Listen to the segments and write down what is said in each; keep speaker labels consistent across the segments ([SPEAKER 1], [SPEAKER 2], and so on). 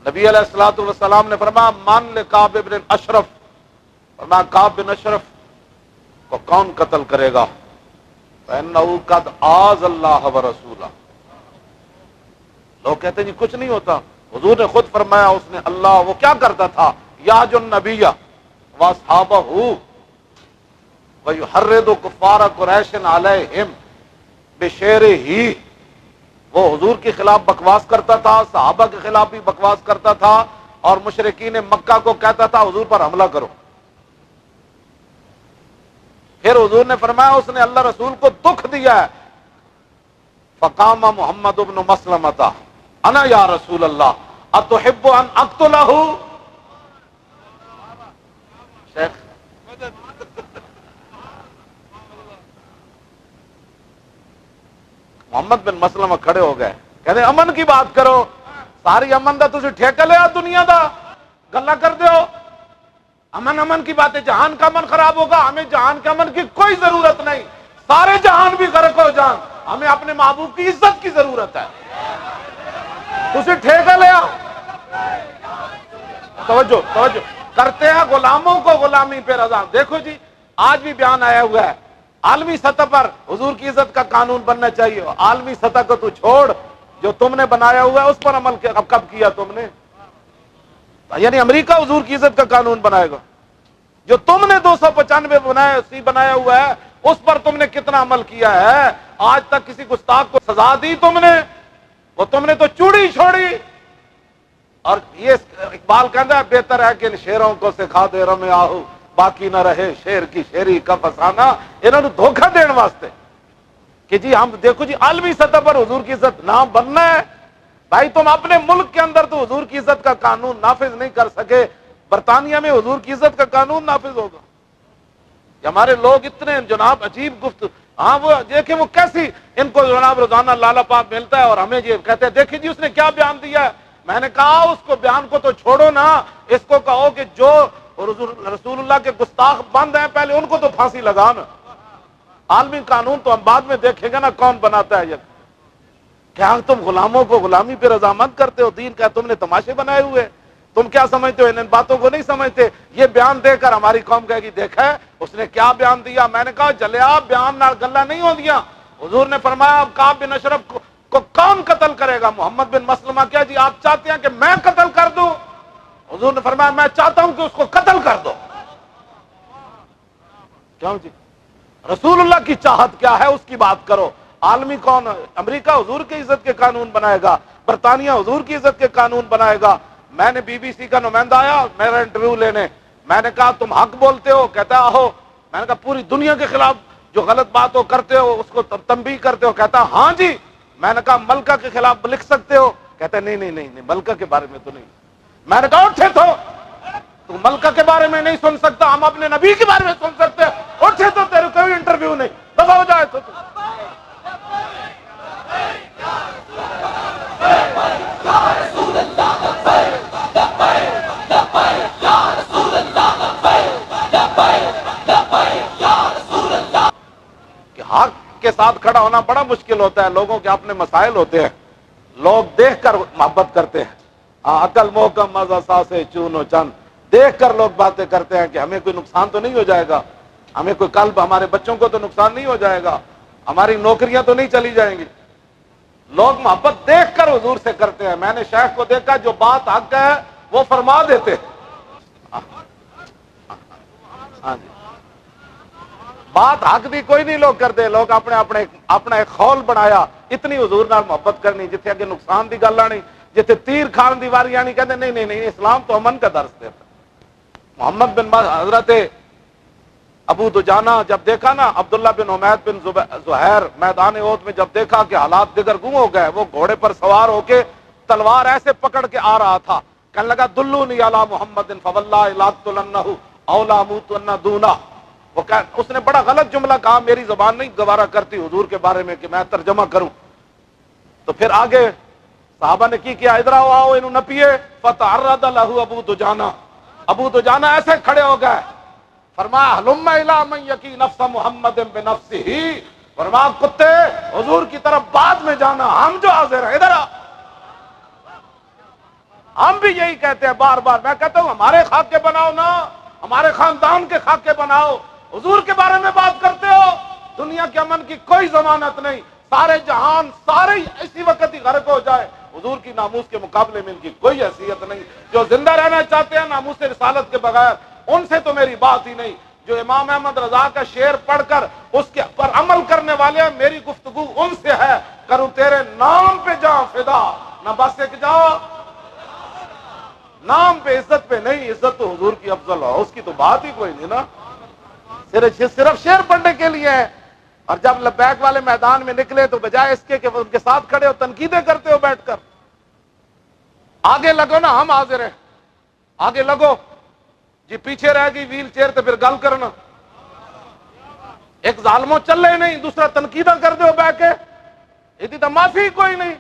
[SPEAKER 1] نبی علیہ الصلوۃ والسلام نے فرمایا مان لکعب بن اشرف، فرمایا کعب بن اشرف کو کون قتل کرے گا؟ فإنہ قد آذ اللہ ورسولہ۔ لوگ کہتے ہیں جی کچھ نہیں ہوتا، حضور نے خود فرمایا اس نے اللہ وہ کیا کرتا تھا، یاج النبی واصحابہ ویحرض کفار قریش علیہم بشعرہ، وہ حضور کے خلاف بکواس کرتا تھا، صحابہ کے خلاف بھی بکواس کرتا تھا، اور مشرکین مکہ کو کہتا تھا حضور پر حملہ کرو۔ پھر حضور نے فرمایا اس نے اللہ رسول کو دکھ دیا ہے، فقام محمد بن مسلمہ انا یا رسول اللہ اتحب ان اقتلہ۔ شیخ محمد بن مسلمہ کھڑے ہو گئے، کہتے امن کی بات کرو، ساری امن دا تسی ٹھیکہ لیا دنیا دا، گلا کر دیو امن کی باتیں، جہان کا امن خراب ہوگا، ہمیں جہان کے امن کی کوئی ضرورت نہیں، سارے جہان بھی غرق ہو جان، ہمیں اپنے محبوب کی عزت کی ضرورت ہے، تسی ٹھیکہ لیا۔ توجہ کرتے ہیں غلاموں کو غلامی پہ رضا۔ دیکھو جی آج بھی بیان آیا ہوا ہے عالمی سطح پر حضور کی عزت کا قانون بننا چاہیے، عالمی سطح کو تو چھوڑ، جو تم نے بنایا ہوا ہے اس پر عمل کب کیا تم نے؟ یعنی امریکہ حضور کی عزت کا قانون بنائے گا؟ جو تم نے 295 بنایا ہوا ہے اس پر تم نے کتنا عمل کیا ہے؟ آج تک کسی گستاخ کو سزا دی تم نے؟ وہ تم نے تو چوڑی چھوڑی۔ اور یہ اقبال کہتا ہے بہتر ہے کہ ان شیروں کو سکھا دے رم آہو، باقی نہ رہے شیر کی شیری کا فسانہ، انہوں نے دھوکہ دینے واسطے کہ جی ہم دیکھو جی عالمی سطح پر حضور کی عزت نہ بننا ہے۔ بھائی تم اپنے ملک کے اندر تو حضور کی عزت کا قانون نافذ نہیں کر سکے، برطانیہ میں حضور کی عزت کا قانون نافذ ہوگا؟ یہ ہمارے لوگ اتنے جناب عجیب گفت، ہاں وہ دیکھیں وہ کیسی ان کو جناب روزانہ لالا پاپ ملتا ہے اور ہمیں یہ کہتے ہیں دیکھیں جی اس نے کیا بیان دیا ہے۔ میں نے کہا اس کو بیان کو تو چھوڑو نا، اس کو کہو کہ جو رسول اللہ کے گستاخ بند ہیں پہلے ان کو تو پھانسی لگا نا، عالمی قانون تو ہم بعد میں دیکھیں گے نا کون بناتا ہے۔ یہ کیا تم غلاموں کو غلامی پہ رضامند کرتے ہو؟ دین کا تم نے تماشے بنائے ہوئے، تم کیا سمجھتے ہو؟ ان باتوں کو نہیں سمجھتے۔ یہ بیان دے کر ہماری قوم کہے گی دیکھا ہے اس نے کیا بیان دیا۔ میں نے کہا جلیا بیان نہ گلا نہیں ہو دیا۔ حضور نے فرمایا اب کعب بن اشرف کو کون قتل کرے گا؟ محمد بن مسلمہ کیا جی آپ چاہتے ہیں کہ میں قتل کر دوں؟ حضور نے فرمایا میں چاہتا ہوں کہ اس کو قتل کر دو۔ کیوں جی؟ رسول اللہ کی چاہت کیا ہے اس کی بات کرو۔ عالمی کون؟ امریکہ حضور کی عزت کے قانون بنائے گا، برطانیہ حضور کی عزت کے قانون بنائے گا۔ میں نے بی بی سی کا نمائندہ آیا میرا انٹرویو لینے، میں نے کہا تم حق بولتے ہو؟ کہتا آہو۔ میں نے کہا پوری دنیا کے خلاف جو غلط بات ہو کرتے ہو اس کو تنبیہ کرتے ہو؟ کہتا ہاں جی۔ میں نے کہا ملکہ کے خلاف لکھ سکتے ہو؟ کہتا نہیں ملکہ کے بارے میں تو نہیں۔ میں نے کہا اٹھے تو ملکہ کے بارے میں نہیں سن سکتا، ہم اپنے نبی کے بارے میں سن سکتے ہیں، اٹھے تو تیرے کوئی انٹرویو نہیں، دفع ہو جائے تو کہ حق کے ساتھ کھڑا ہونا بڑا مشکل ہوتا ہے، لوگوں کے اپنے مسائل ہوتے ہیں، لوگ دیکھ کر محبت کرتے ہیں۔ عقل محکم مزہ ساسے چون و چند، دیکھ کر لوگ باتیں کرتے ہیں کہ ہمیں کوئی نقصان تو نہیں ہو جائے گا، ہمیں کوئی قلب ہمارے بچوں کو تو نقصان نہیں ہو جائے گا، ہماری نوکریاں تو نہیں چلی جائیں گی۔ لوگ محبت دیکھ کر حضور سے کرتے ہیں۔ میں نے شیخ کو دیکھا جو بات حق ہے وہ فرما دیتے ہیں۔ ہاں جی بات حق بھی کوئی نہیں لوگ کرتے، لوگ اپنا ایک خول بنایا اتنی حضور نال محبت کرنی جتھے اگے نقصان دی گل آنی، جتھے تیر کھان دی واری آنی، کہتے نہیں اسلام تو امن کا درس دیتا۔ محمد بن حضرت ابو دجانہ جب دیکھا نا عبداللہ بن حمید بن زہیر میدان احد میں جب دیکھا کہ حالات دیگر گم ہو گئے، وہ گھوڑے پر سوار ہو کے تلوار ایسے پکڑ کے آ رہا تھا، کہنے لگا دلونی علی محمد فواللہ لاقتلنہ او لاموتن دونہ۔ اس نے بڑا غلط جملہ کہا، میری زبان نہیں گوارا کرتی حضور کے بارے میں کہ میں ترجمہ کروں۔ تو پھر آگے صحابہ نے کی کیا، ادھر آؤ انہوں نپیے، فتعرض لہ ابو دجانہ، ابو دجانہ ایسے کھڑے ہو گئے، فرمایا ہلم الی من یقی نفس محمد بنفسہ، فرمایا کتے حضور کی طرف بعد میں جانا، ہم جو حاضر ہیں ادھر آ۔ ہم بھی یہی کہتے ہیں بار بار. میں کہتا ہوں ہمارے خاکے بناؤ نا, ہمارے خاندان کے خاکے بناؤ. حضور کے بارے میں بات کرتے ہو, دنیا کے امن کی کوئی ضمانت نہیں, سارے جہان سارے اسی وقت ہی غرق ہو جائے, حضور کی ناموس کے مقابلے میں ان کی کوئی حیثیت نہیں. جو زندہ رہنا چاہتے ہیں ناموس رسالت کے بغیر, ان سے تو میری بات ہی نہیں. جو امام احمد رضا کا شعر پڑھ کر اس کے پر عمل کرنے والے ہیں, میری گفتگو ان سے ہے. کروں تیرے نام پہ جاؤ فدا, نہ بس ایک جاؤ نام پہ, عزت پہ نہیں. عزت تو حضور کی افضل ہو, اس کی تو بات ہی کوئی نہیں نا, صرف شعر پڑھنے کے لیے ہے. اور جب لبیک والے میدان میں نکلے تو بجائے اس کے کہ ان کے ساتھ کھڑے ہو تنقیدیں کرتے ہو بیٹھ کر, آگے لگو نا, ہم حاضر ہیں, آگے لگو جی. پیچھے رہ گئی ویل چیئر تو پھر گل کرنا. ایک ظالموں چل رہے نہیں, دوسرا تنقیدہ کر دو بیٹھ کے, یہ تو معافی کوئی نہیں.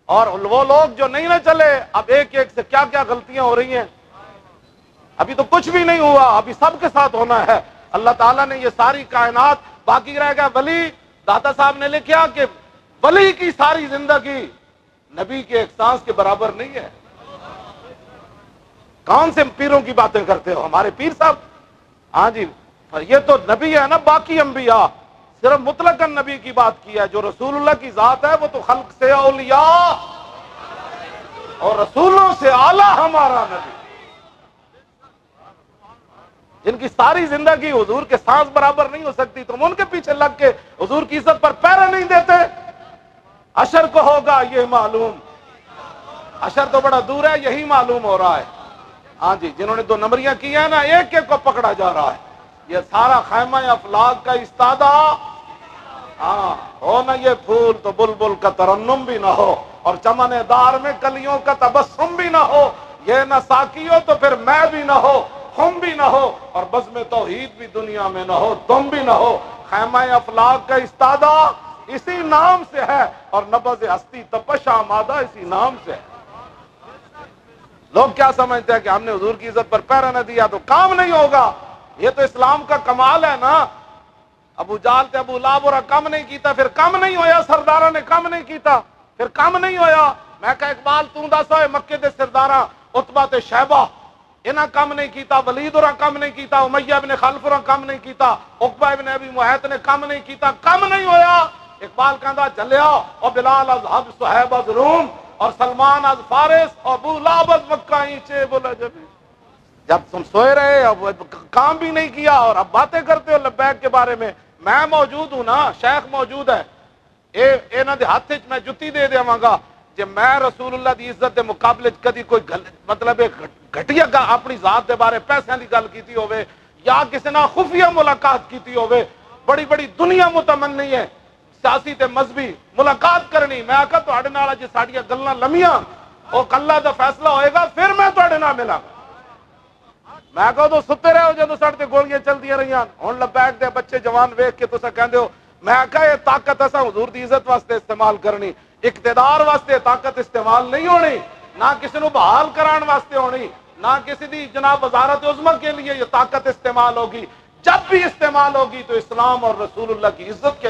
[SPEAKER 1] اور وہ لوگ جو نہیں نہ چلے, اب ایک ایک سے کیا کیا غلطیاں ہو رہی ہیں. ابھی تو کچھ بھی نہیں ہوا, ابھی سب کے ساتھ ہونا ہے. اللہ تعالیٰ نے یہ ساری کائنات, باقی رہ گیا ولی. داتا صاحب نے لکھا کہ ولی کی ساری زندگی نبی کے ایک سانس کے برابر نہیں ہے. کون سے پیروں کی باتیں کرتے ہو, ہمارے پیر صاحب؟ ہاں جی, یہ تو نبی ہے نا, باقی انبیاء صرف مطلقاً نبی کی بات کی ہے. جو رسول اللہ کی ذات ہے وہ تو خلق سے اولیاء اور رسولوں سے اعلیٰ ہمارا نبی, جن کی ساری زندگی حضور کے سانس برابر نہیں ہو سکتی, تم ان کے پیچھے لگ کے حضور کی عزت پر پیرا نہیں دیتے. حشر کو ہوگا یہ معلوم, حشر تو بڑا دور ہے, یہی معلوم ہو رہا ہے. ہاں جی, جنہوں نے 2 نمبریاں کی ہیں نا, ایک ایک کو پکڑا جا رہا ہے. یہ سارا خیمہ افلاک کا استادہ, ہاں ہو نا یہ پھول تو بلبل کا ترنم بھی نہ ہو, اور چمن دار میں کلیوں کا تبسم بھی نہ ہو. یہ نہ ساکی ہو تو پھر میں بھی نہ ہو, خم بھی نہ ہو, اور بزم توحید بھی دنیا میں نہ ہو, تم بھی نہ ہو. خیمہ افلاک کا استادہ اسی نام سے ہے, اور نبض ہستی تپش آمادہ اسی نام سے ہے. لوگ کیا سمجھتے ہیں کہ ہم نے حضور کی عزت پر پیرا نہ دیا تو کام نہیں ہوگا. یہ تو اسلام کا کمال ہے نا. ابو جہل تے ابو لہب اور کم نہیں کیتا, پھر کم نہیں ہویا. سرداراں نے کم نہیں کیتا, پھر کم نہیں ہویا. میں کہا اقبال تو دس ہوئے مکے دے سرداراں عتبہ تے شیبہ, انہاں کم نہیں کیتا. ولید اور کم نہیں کیتا. امیہ ابن خلف اور کم نہیں کیتا. عقبہ ابن ابی معیط نے کم نہیں کیتا. کم نہیں ہویا. اقبال کہندا چلیا او بلال از حب صہیب از روم, اور سلمان از فارس, اور ابو لہب از مکہ چے بولا جب. جب تم سوئے رہے, اب کام بھی نہیں کیا, اور اب باتیں کرتے ہو لبیک کے بارے میں. میں موجود ہوں نا, شیخ موجود ہے, انہاں دے ہاتھ وچ میں جُتی دے دیواں گا جے میں رسول اللہ دی عزت دے مقابلے کدی کوئی مطلب گھٹیا اپنی ذات دے بارے پیسے دی گل کیتی ہوے, یا کسی نال خفیہ ملاقات کیتی ہوے. بڑی بڑی دنیا متمنی ہے سیاسی تے مذہبی ملاقات کرنی. میں آکھا تہاڈے نال اج ساڈیاں گلاں لمیاں, او کلہ دا فیصلہ ہوئے گا, پھر میں تہاڈے نال ملاں گا. میں کہو تو ستے رہے ہو جدو ساڈے تے گولیاں چلدیاں رہیاں. ہن لبیک دے بچے جوان ویکھ کے تساں کہندے ہو. میں کہا یہ طاقت اساں حضور دی عزت واسطے استعمال کرنی, اقتدار واسطے طاقت استعمال نہیں ہونی, نہ کسی نو بحال کران واسطے ہونی, نہ کسی دی جناب وزارت عظمی کے لیے یہ طاقت استعمال ہوگی. جب بھی استعمال ہوگی تو اسلام اور رسول اللہ کی عزت کے